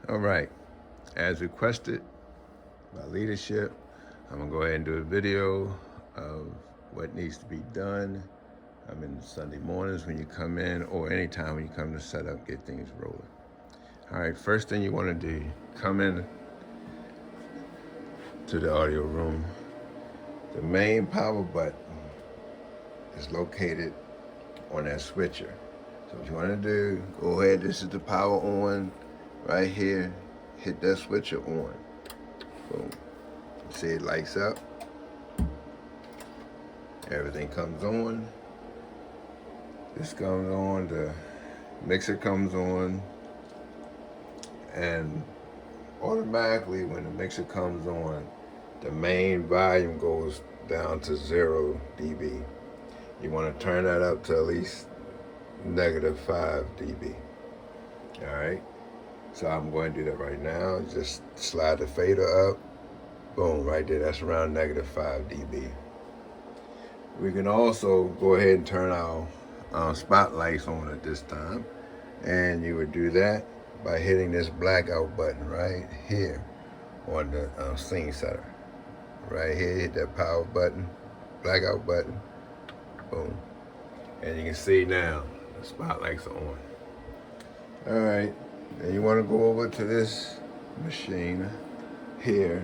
All right, as requested by leadership, I'm gonna go ahead and do a video of what needs to be done. I'm in Sunday mornings when you come in, or anytime when you come to set up, get things rolling. All right, first thing you wanna do, come in to the audio room. The main power button is located on that switcher. So what you wanna do, go ahead, this is the power on right here. Hit that switcher on. Boom. See it lights up. Everything comes on. This comes on, the mixer comes on, and automatically when the mixer comes on, the main volume goes down to 0 dB. You want to turn that up to at least -5 dB. All right, so I'm going to do that right now. Just slide the fader up, boom, right there, that's around -5 dB. We can also go ahead and turn our spotlights on at this time, and you would do that by hitting this blackout button right here on the scene setter. Right here, hit that power button, blackout button, boom. And you can see now the spotlights are on. All right, then you want to go over to this machine here,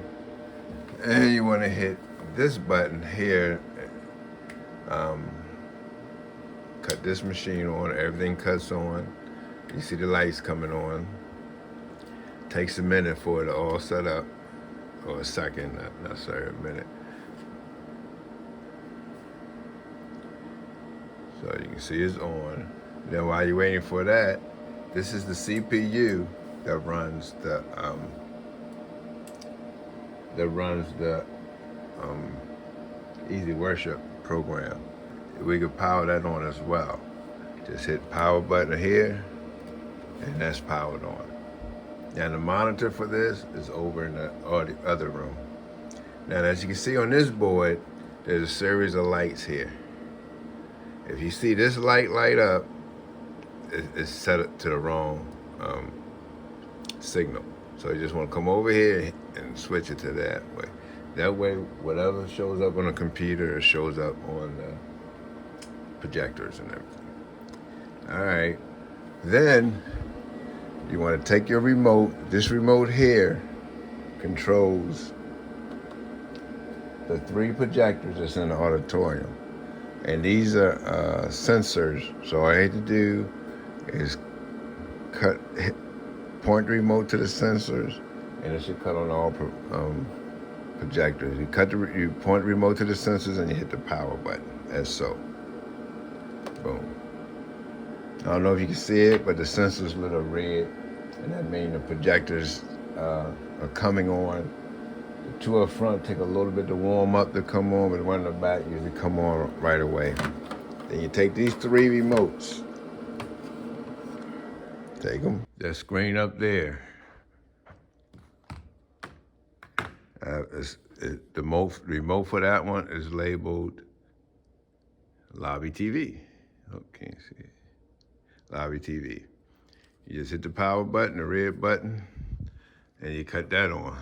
and you want to hit this button here. Cut this machine on, everything cuts on. You see the lights coming on. Takes a minute for it to all set up, or a second, not necessarily a minute. So you can see it's on. Then while you're waiting for that, this is the CPU that runs the Easy Worship program. We could power that on as well. Just hit power button here, and that's powered on. And the monitor for this is over in the other room. Now, as you can see on this board, there's a series of lights here. If you see this light up, it's set up to the wrong signal. So you just want to come over here and switch it to that way. That way, whatever shows up on the computer, it shows up on the projectors and everything. All right, then you want to take your remote. This remote here controls the 3 projectors that's in the auditorium. And these are sensors. So all I need to do is point the remote to the sensors, and it should cut on all projectors. You point the remote to the sensors, and you hit the power button, as so. Boom. I don't know if you can see it, but the sensors lit up red, and that means the projectors are coming on. The 2 up front take a little bit to warm up to come on, but the one in the back usually come on right away. Then you take these 3 remotes, take them. That screen up there, the remote for that one is labeled Lobby TV. Oh, can't see it. Lobby TV. You just hit the power button, the red button, and you cut that on.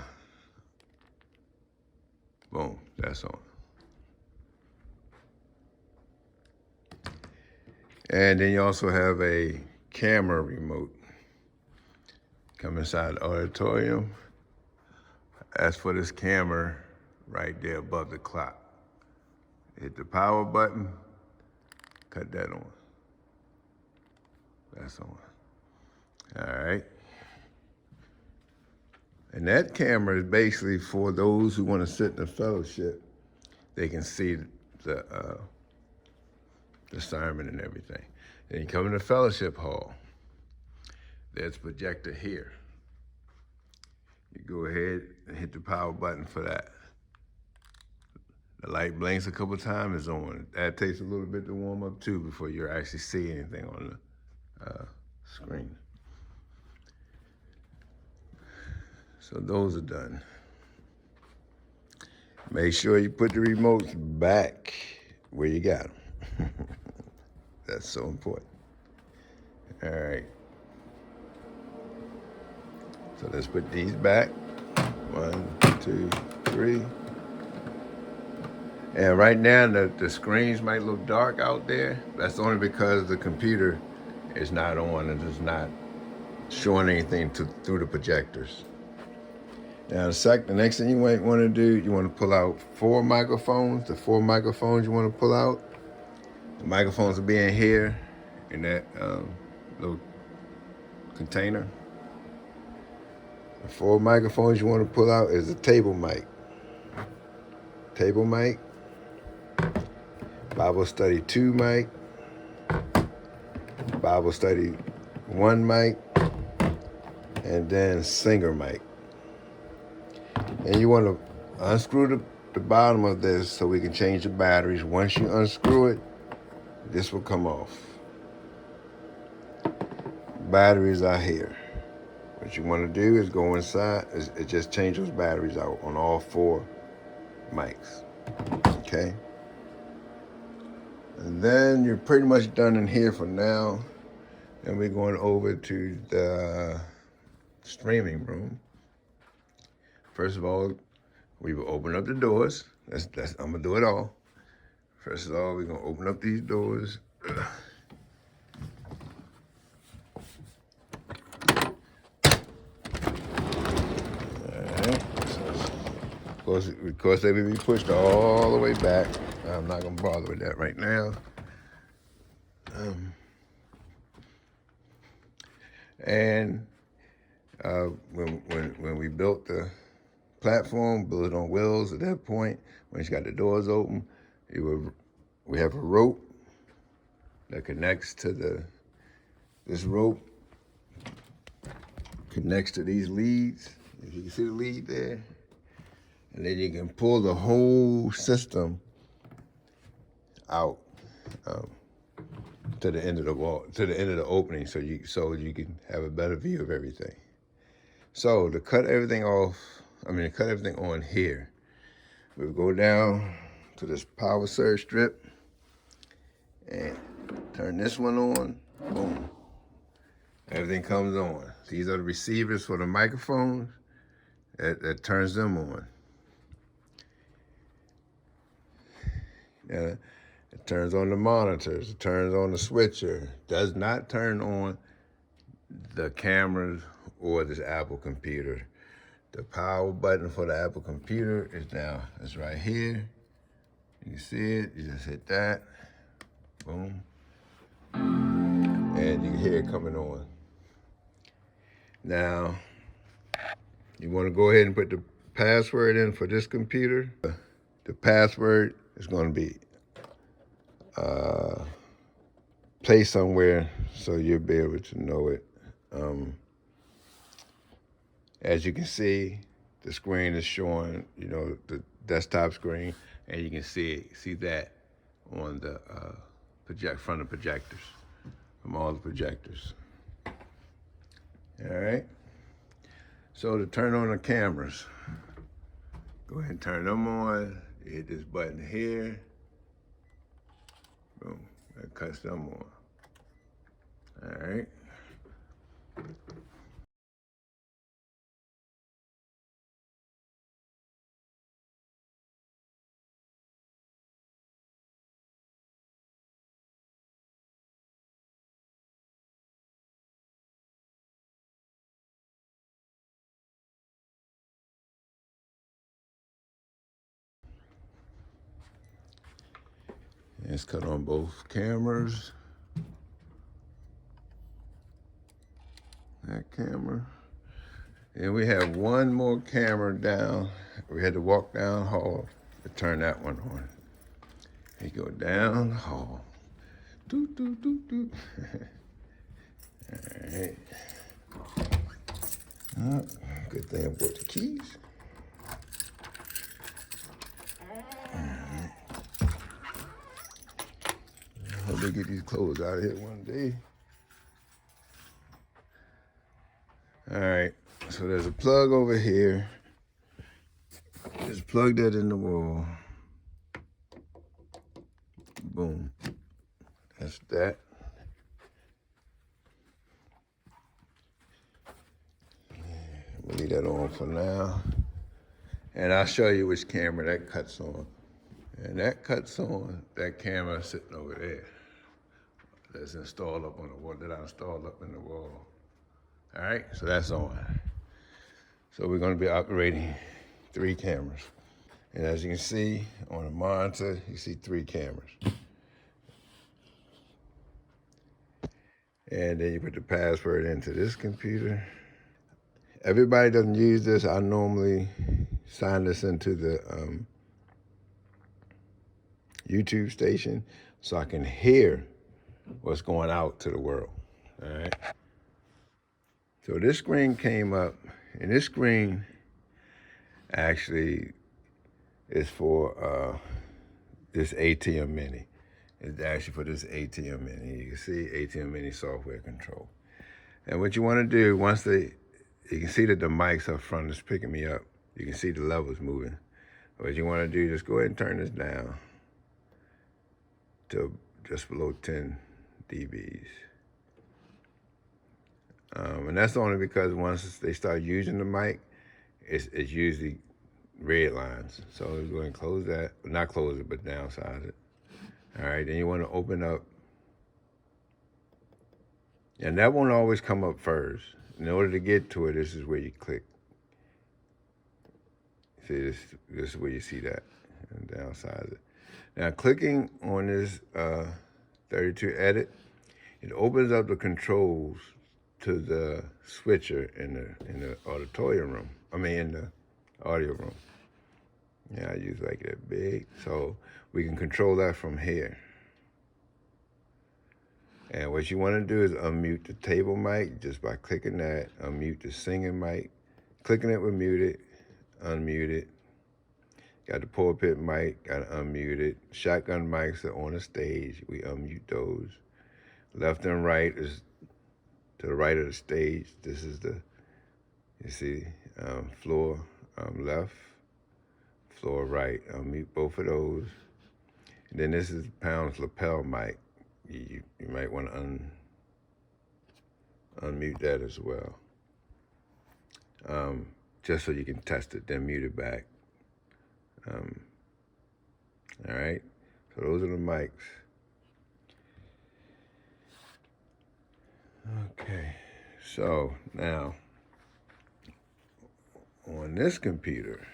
Boom, that's on. And then you also have a camera remote. Come inside the auditorium. As for this camera right there above the clock, hit the power button, cut that on. That's on. All right. And that camera is basically for those who want to sit in the fellowship. They can see the sermon and everything. Then you come in the fellowship hall. There's a projector here. You go ahead and hit the power button for that. The light blinks a couple times, it's on. That takes a little bit to warm up too before you actually see anything on the screen. So those are done. Make sure you put the remotes back where you got them. That's so important. All right. So let's put these back. 1, 2, 3. And right now the screens might look dark out there. That's only because the computer is not on and is not showing anything through the projectors. Now the next thing you might want to do, you want to pull out 4 microphones. The 4 microphones you want to pull out. The microphones will be in here in that little container. The 4 microphones you want to pull out is a table mic. Table mic, Bible Study 2 mic, Bible Study 1 mic, and then Singer mic. And you want to unscrew the bottom of this so we can change the batteries. Once you unscrew it, this will come off. Batteries are here. What you want to do is go inside, it just change those batteries out on all 4 mics, okay? And then you're pretty much done in here for now. And we're going over to the streaming room. First of all, we will open up the doors. I'm gonna do it all. First of all, we're gonna open up these doors. Of course, they will be pushed all the way back. I'm not going to bother with that right now. When we built the platform, built it on wheels at that point, when it's got the doors open, we have a rope that connects to this rope connects to these leads. If you can see the lead there. And then you can pull the whole system out to the end of the wall, to the end of the opening, so you can have a better view of everything. So to cut everything off, to cut everything on here, we'll go down to this power surge strip and turn this one on. Boom. Everything comes on. These are the receivers for the microphones. That turns them on. It turns on the monitors, it turns on the switcher. Does not turn on the cameras or this Apple computer. The power button for the Apple computer is right here. You can see it, you just hit that, boom. And you can hear it coming on. Now, you want to go ahead and put the password in for this computer. The password is going to be placed somewhere so you'll be able to know it. As you can see, the screen is showing, the desktop screen, and you can see that on the front of projectors, from all the projectors. All right. So to turn on the cameras, go ahead and turn them on. Hit this button here. Boom. That cuts them on. All right. It's cut on both cameras. That camera. And we have one more camera down. We had to walk down the hall to turn that one on. You go down the hall. Doot, doot, doot, doot. All right. Good thing I brought the keys. I hope they get these clothes out of here one day. All right, so there's a plug over here. Just plug that in the wall. Boom. That's that. Leave that on for now. And I'll show you which camera that cuts on. And that cuts on that camera sitting over there. That's installed up on the wall, that I installed up in the wall. All right, so that's on. So we're gonna be operating 3 cameras. And as you can see on the monitor, you see 3 cameras. And then you put the password into this computer. Everybody doesn't use this. I normally sign this into the YouTube station so I can hear what's going out to the world. All right. So this screen came up, and this screen actually is for this ATEM Mini. It's actually for this ATEM Mini. You can see ATEM Mini software control. And what you want to do, you can see that the mics up front is picking me up. You can see the levels moving. What you want to do, just go ahead and turn this down to just below 10 dBs. And that's only because once they start using the mic, it's usually red lines. So we're going to close that, not close it, but downsize it. All right, then you want to open up, and that won't always come up first. In order to get to it, this is where you click. See, this is where you see that, and downsize it. Now, clicking on this 32 edit, it opens up the controls to the switcher in the auditorium room. In the audio room. Yeah, I use like that big, so we can control that from here. And what you want to do is unmute the table mic just by clicking that. Unmute the singing mic. Clicking it will mute it. Unmute it. Got the pulpit mic, got to unmute it. Shotgun mics are on the stage, we unmute those. Left and right is to the right of the stage. This is you see, floor left, floor right. Unmute both of those. And then this is Pound's lapel mic. You might want to unmute that as well. Just so you can test it, then mute it back. All right, so those are the mics. Okay, so now on this computer,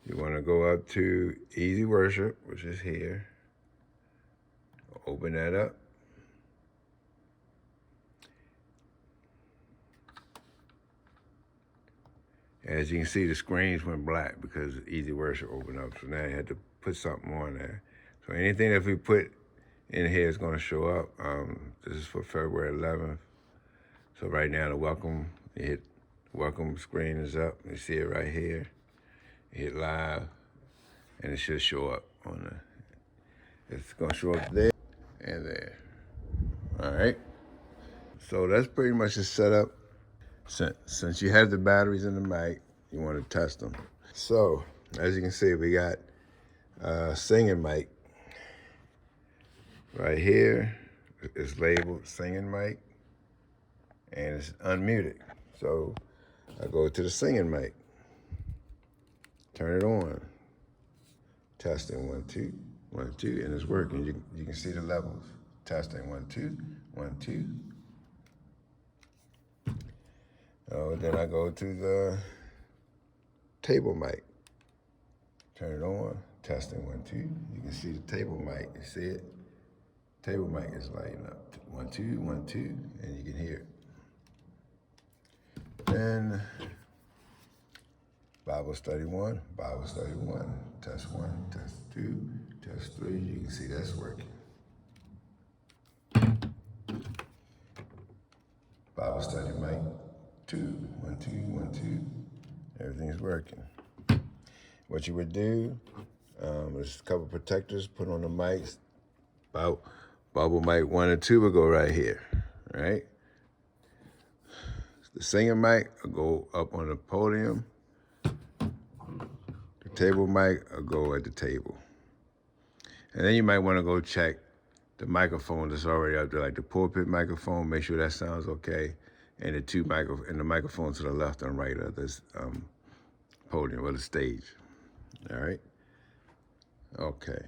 you want to go up to Easy Worship, which is here. Open that up. As you can see, the screens went black because Easy Worship opened up. So now you had to put something on there. So anything that we put in here is going to show up. This is for February 11th. So right now the welcome screen is up. You see it right here. You hit live, and it should show up on it's going to show up there and there. All right. So that's pretty much the setup. Since you have the batteries in the mic, you want to test them. So, as you can see, we got a singing mic. Right here, it's labeled singing mic, and it's unmuted. So, I go to the singing mic, turn it on, testing 1, 2, 1, 2, and it's working. You can see the levels. Testing 1, 2, 1, 2. Then I go to the table mic. Turn it on. Testing 1, 2. You can see the table mic. You see it? Table mic is lighting up. 1, 2, 1, 2, and you can hear it. Then Bible study 1, Bible study 1. Test 1, test 2, test 3. You can see that's working. Bible study mic 2, 1, 2, 1, 2. Everything's working. What you would do, there's a couple protectors put on the mics. Bible mic 1 and 2 will go right here, right? The singing mic will go up on the podium. The table mic will go at the table. And then you might want to go check the microphone that's already up there, like the pulpit microphone, make sure that sounds okay. and the microphone to the left and right of this podium or the stage. All right. Okay.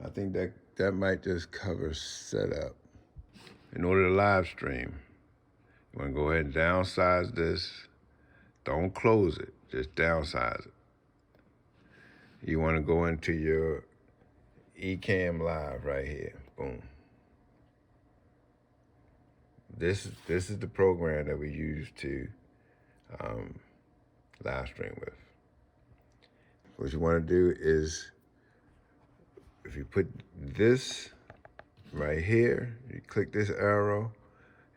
I think that might just cover setup. In order to live stream, you want to go ahead and downsize this. Don't close it, just downsize it. You want to go into your Ecamm Live right here. Boom. This is the program that we use to live stream with. What you want to do is, if you put this right here, you click this arrow,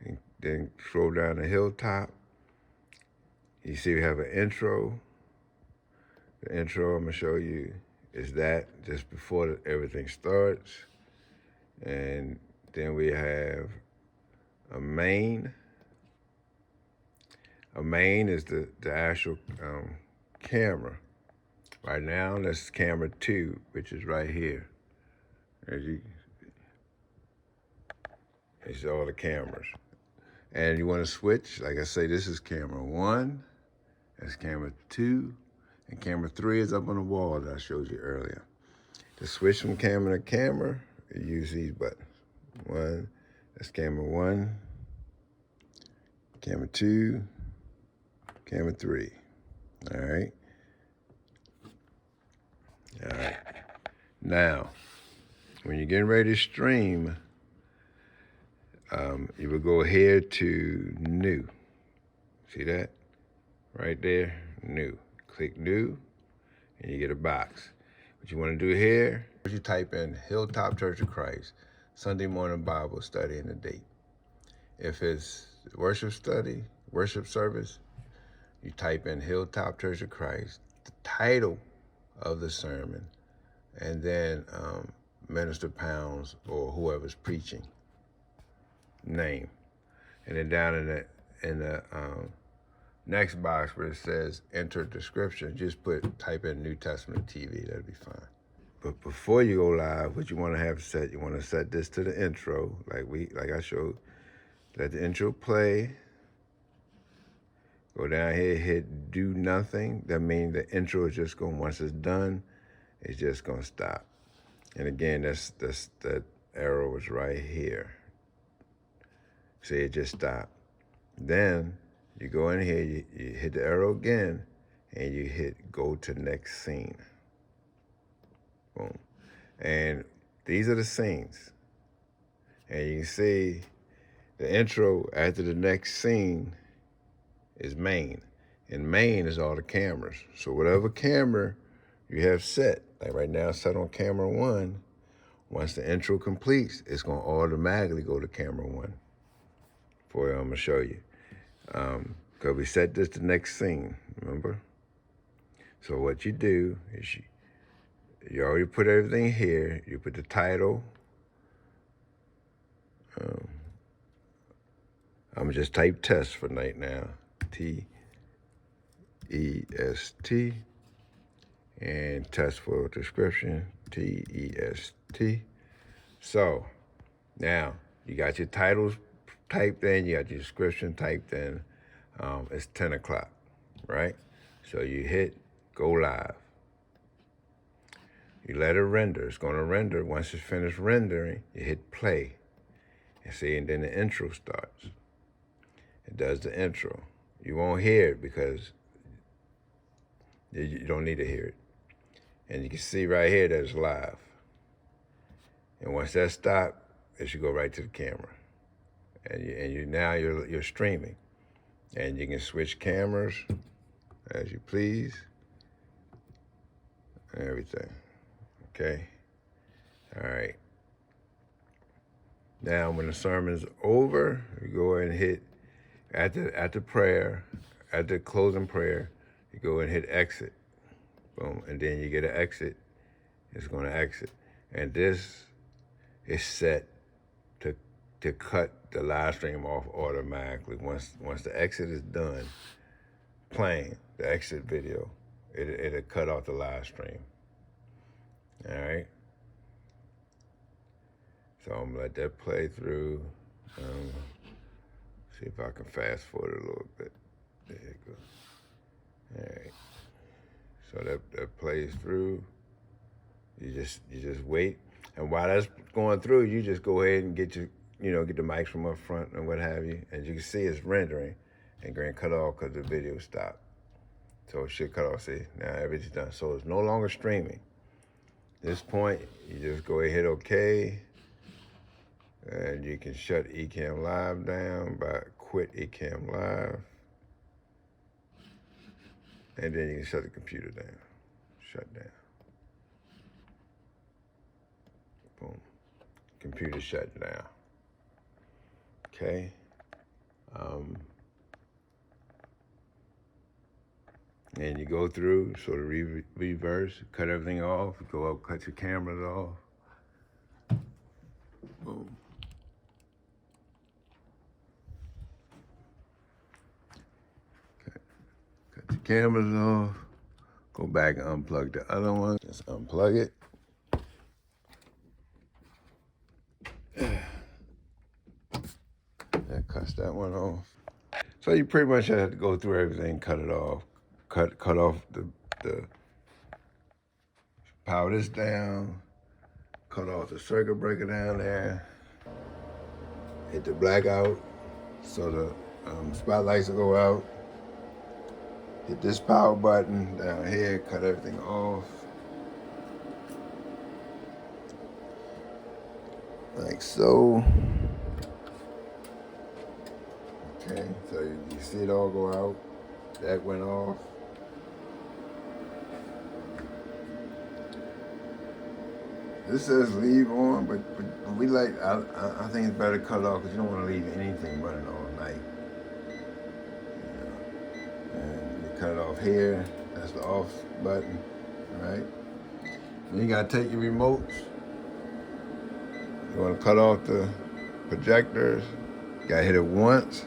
and then scroll down the hilltop. You see we have an intro. The intro I'm gonna show you is that just before everything starts. And then we have a main. A main is the actual camera. Right now, that's camera 2, which is right here. It's all the cameras. And you want to switch, like I say, this is camera 1, that's camera 2, and camera 3 is up on the wall that I showed you earlier. To switch from camera to camera, you use these buttons. That's camera 1, camera 2, camera 3. All right. All right. Now, when you're getting ready to stream, you would go here to New. See that? Right there, New. Click New, and you get a box. What you want to do here is you type in Hilltop Church of Christ, Sunday morning Bible study and the date. If it's worship service, you type in Hilltop Church of Christ, the title of the sermon, and then Minister Pounds or whoever's preaching name. And then down in the next box where it says enter description, just type in New Testament TV, that'll be fine. But before you go live, what you want to have set, you want to set this to the intro, like I showed. Let the intro play. Go down here, hit do nothing. That means the intro is just going, once it's done, it's just going to stop. And again, that arrow is right here. See, it just stopped. Then you go in here, you hit the arrow again, and you hit go to next scene. Boom. And these are the scenes. And you can see the intro after the next scene is main. And main is all the cameras. So whatever camera you have set, like right now set on camera 1, once the intro completes, it's going to automatically go to camera 1. I'm going to show you. Because we set this to next scene, remember? So what you do is you already put everything here. You put the title. I'm going to just type test for right now. T-E-S-T. And test for description. T-E-S-T. So now you got your titles typed in, you got your description typed in. It's 10 o'clock, right? So you hit go live. You let it render. It's going to render. Once it's finished rendering, you hit play. And see, and then the intro starts. It does the intro. You won't hear it because you don't need to hear it. And you can see right here that it's live. And once that stops, it should go right to the camera. And now you're streaming. And you can switch cameras as you please. And everything. Okay? All right. Now when the sermon's over, you go ahead and hit after prayer, after closing prayer, you go and hit exit. Boom. And then you get an exit. It's going to exit. And this is set to cut the live stream off automatically. Once the exit is done playing, the exit video, it'll cut off the live stream. All right? So I'm going to let that play through. See if I can fast forward a little bit. There you go. All right. So that plays through. You just wait, and while that's going through, you just go ahead and get your, get the mics from up front and what have you. And you can see it's rendering, and going to cut off because the video stopped. So it should cut off. See, now everything's done. So it's no longer streaming. At this point, you just go ahead, OK, and you can shut Ecamm Live down by quit Ecamm Live, and then you can shut the computer down. Shut down. Boom. Computer shut down. Okay. And you go through, sort of reverse, cut everything off, go up, cut your cameras off. Boom. Okay. Cut your cameras off. Go back and unplug the other one. Just unplug it. That cuts that one off. So you pretty much have to go through everything, cut it off, cut off the power this down, cut off the circuit breaker down there, hit the blackout so the spotlights will go out, hit this power button down here, cut everything off. Like so. Okay, so you see it all go out. That went off. This says leave on, but we like, I think it's better to cut off because you don't want to leave anything running all night. And you cut it off here. That's the off button, right? Then you gotta take your remotes. You want to cut off the projectors. You gotta hit it once.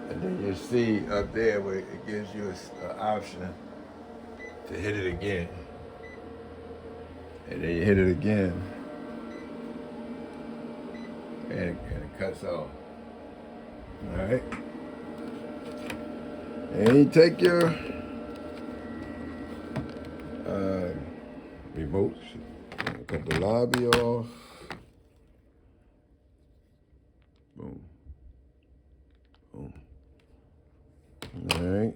And then you see up there where it gives you an option to hit it again. And then you hit it again. And it cuts off. All right. And you take your remotes, cut the lobby off. Boom. Boom. All right.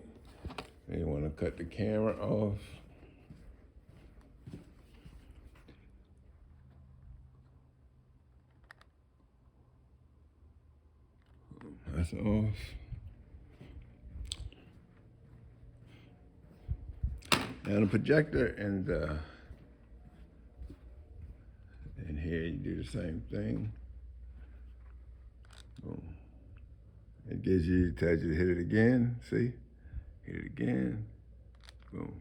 And you want to cut the camera off. That's off. Now the projector and here you do the same thing. Boom. It tells you to hit it again, see? Hit it again, boom.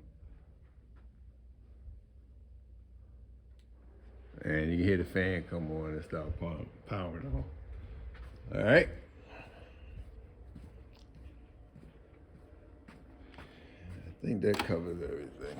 And you can hear the fan come on and start powering on. All right? I think that covers everything.